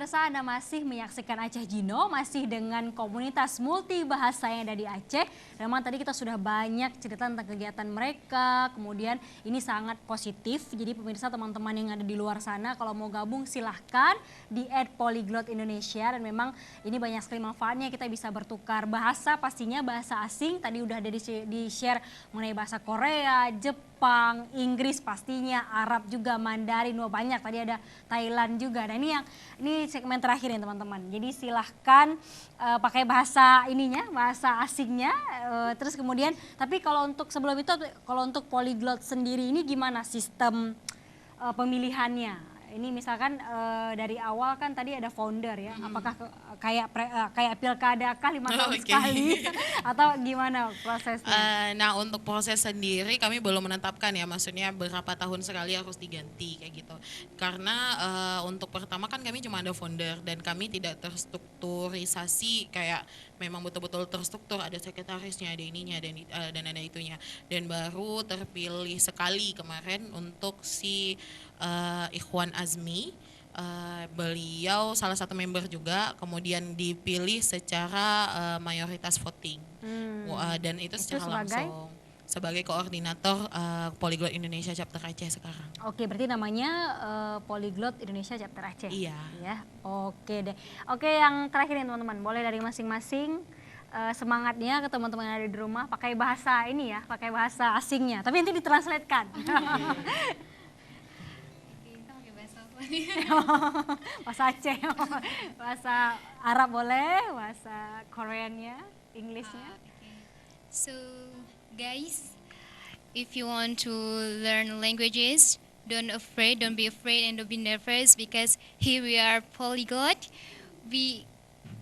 pemirsa, Anda masih menyaksikan Aceh Gino, masih dengan komunitas multi bahasa yang ada di Aceh. Memang tadi kita sudah banyak cerita tentang kegiatan mereka, kemudian ini sangat positif. Jadi pemirsa, teman-teman yang ada di luar sana, kalau mau gabung silahkan di @polyglot Indonesia. Dan memang ini banyak sekali manfaatnya, kita bisa bertukar bahasa, pastinya bahasa asing. Tadi udah ada di-share mengenai bahasa Korea, Jepang, Inggris pastinya, Arab juga, Mandarin, wah banyak. Tadi ada Thailand juga. Nah ini segmen terakhir nih teman-teman. Jadi silahkan pakai bahasa ininya, bahasa asingnya. Terus kemudian, tapi kalau untuk sebelum itu, kalau untuk polyglot sendiri ini gimana sistem pemilihannya? Ini misalkan dari awal kan tadi ada founder ya, apakah kayak pilkada kah 5 tahun sekali atau gimana prosesnya? Nah untuk proses sendiri kami belum menetapkan ya, maksudnya berapa tahun sekali harus diganti kayak gitu. Karena untuk pertama kan kami cuma ada founder dan kami tidak terstrukturisasi kayak memang betul-betul terstruktur, ada sekretarisnya, ada ininya dan ada itunya. Dan baru terpilih sekali kemarin untuk si Ikhwan Azmi. Beliau salah satu member juga, kemudian dipilih secara mayoritas voting. Dan itu secara langsung sebagai koordinator Polyglot Indonesia Chapter Aceh sekarang. Oke, berarti namanya Polyglot Indonesia Chapter Aceh. Iya. Ya, oke deh. Oke, yang terakhir nih teman-teman, boleh dari masing-masing semangatnya ke teman-teman yang ada di rumah pakai bahasa ini ya, pakai bahasa asingnya. Tapi nanti ditranslatekan. Bahasa Aceh, bahasa Arab boleh, bahasa Koreannya, Inggrisnya. So guys, if you want to learn languages, don't be afraid and don't be nervous, because here we are Polyglot. We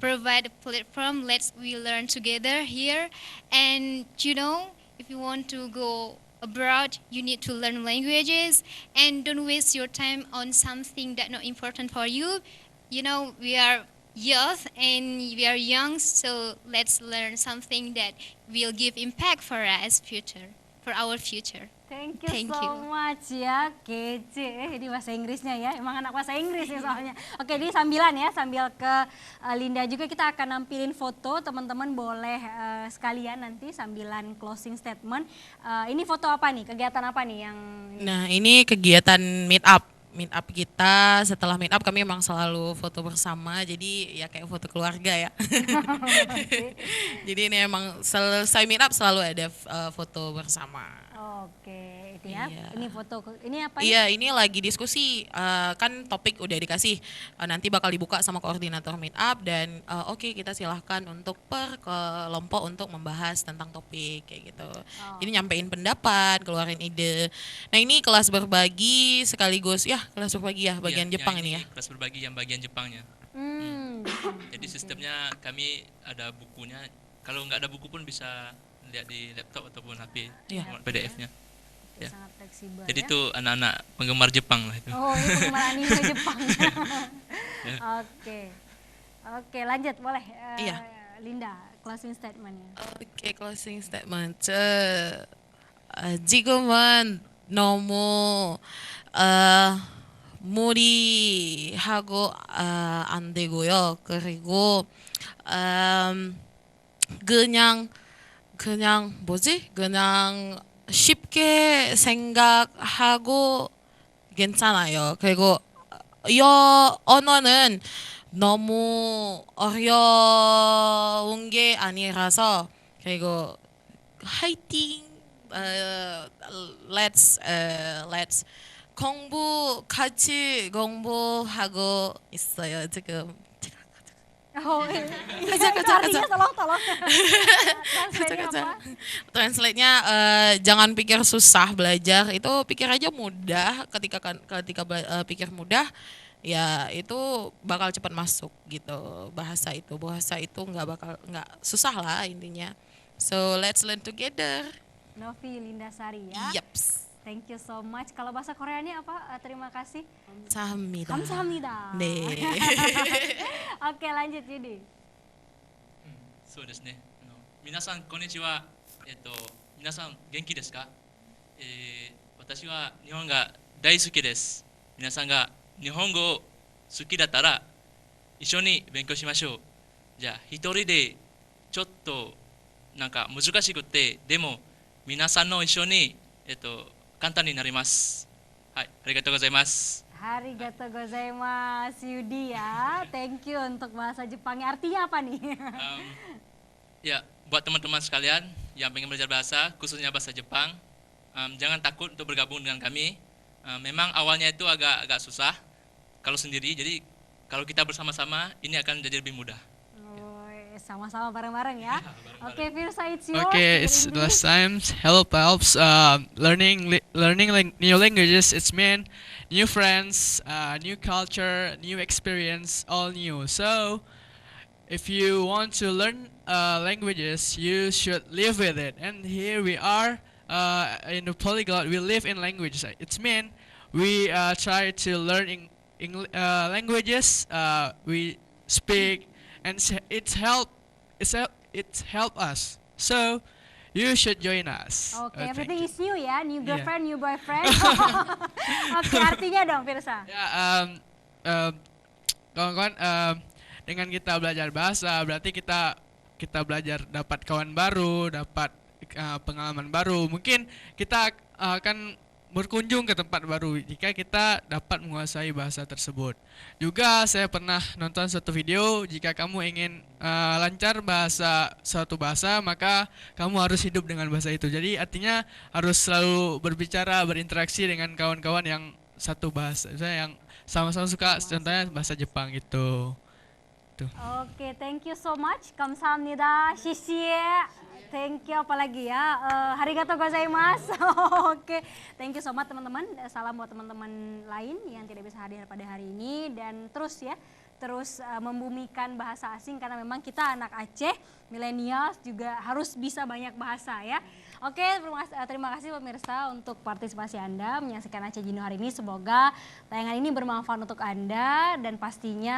provide a platform, we learn together here. And if you want to go abroad, you need to learn languages, and don't waste your time on something that not important for you. We are youth and we are young, so let's learn something that will give impact for our future. Thank you much ya, kece. Ini bahasa Inggrisnya ya, emang anak bahasa Inggris ya soalnya. Oke, ini sambilan ya, sambil ke Linda juga kita akan nampilin foto, teman-teman boleh sekalian nanti sambilan closing statement. Ini foto apa nih, kegiatan apa nih yang... Nah ini kegiatan meet up kita. Setelah meet up kami memang selalu foto bersama, jadi ya kayak foto keluarga ya. Jadi ini emang selesai meet up selalu ada foto bersama. Oke, itu ya. Iya. Ini foto, ini apa? Iya, ini lagi diskusi, kan topik udah dikasih, nanti bakal dibuka sama koordinator meet up dan oke, kita silahkan untuk per kelompok untuk membahas tentang topik kayak gitu. Jadi nyampein pendapat, keluarin ide. Nah ini kelas berbagi sekaligus ya, kelas berbagi ya bagian Jepang ini ya. Kelas berbagi yang bagian Jepangnya. Jadi sistemnya kami ada bukunya. Kalau nggak ada buku pun bisa lihat di laptop ataupun HP, PDF-nya. Ya. Sangat fleksibel. Jadi ya? itu anak-anak penggemar Jepang lah itu. Oh, ini penggemar anime Jepang. Oke, lanjut boleh. Linda, closing statement-nya. Oke, closing statement. 지금은 너무 무리하고 안 되고요. 그리고 그냥 쉽게 생각하고 괜찮아요. 그리고 언어는 너무 어려운 게 아니라서, 그리고 화이팅. let's 같이 공부하고 있어요 지금. Oh, artinya tolong. Translate-nya jangan pikir susah belajar, itu pikir aja mudah. Ketika pikir mudah, ya itu bakal cepat masuk gitu. Bahasa itu nggak susah lah intinya. So let's learn together. Novi Lindasari ya. Yeps. Thank you so much. Kalau bahasa Koreanya apa? Terima kasih. 감사합니다. 감사합니다. 네. Oke, lanjut Yudi. そうですね。皆さんこんにちは。皆さん元気ですか？私は日本が大好きです。皆さんが日本語を好きだったら一緒に勉強しましょう。じゃあ一人でちょっとなんか難しくて、でも皆さんの一緒に簡単になります。はい、ありがとうございます。Arigatou gozaimasu Yudi ya. Thank you untuk bahasa Jepangnya. Artinya apa nih? Ya, buat teman-teman sekalian yang pengen belajar bahasa, khususnya bahasa Jepang, jangan takut untuk bergabung dengan kami. Memang awalnya itu agak susah kalau sendiri, jadi kalau kita bersama-sama ini akan jadi lebih mudah. Sama-sama bareng-bareng ya. Oke, Firsa, it's yours. Okay, it's the last time. Hello, Palps. Learning new languages. It's mean new friends, new culture, new experience, all new. So, if you want to learn languages, you should live with it. And here we are in the polyglot. We live in languages. It's mean we try to learn languages. We speak, and it's help us. So you should join us. Oke, Thank everything you. is new ya, new Yeah. girlfriend, new boyfriend. Oke, artinya dong, Firsa. Ya, kawan-kawan, dengan kita belajar bahasa, berarti kita belajar dapat kawan baru, dapat pengalaman baru. Mungkin kita akan berkunjung ke tempat baru jika kita dapat menguasai bahasa tersebut. Juga saya pernah nonton suatu video, jika kamu ingin lancar suatu bahasa, maka kamu harus hidup dengan bahasa itu. Jadi artinya harus selalu berbicara, berinteraksi dengan kawan-kawan yang satu bahasa, misalnya yang sama-sama suka, contohnya bahasa Jepang gitu. Tuh. Oke, thank you so much. Kamsahamnida, shishie. Thank you, apalagi ya. Arigatou gozaimasu. Oke, thank you so much teman-teman. Salam buat teman-teman lain yang tidak bisa hadir pada hari ini. Dan terus membumikan bahasa asing karena memang kita anak Aceh, milenials juga harus bisa banyak bahasa ya. Oke, terima kasih pemirsa untuk partisipasi Anda menyaksikan Aceh Jino hari ini. Semoga tayangan ini bermanfaat untuk Anda dan pastinya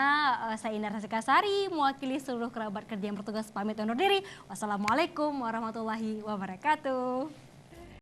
saya Indra Rasikasari mewakili seluruh kerabat kerja yang bertugas pamit undur diri. Wassalamualaikum warahmatullahi wabarakatuh.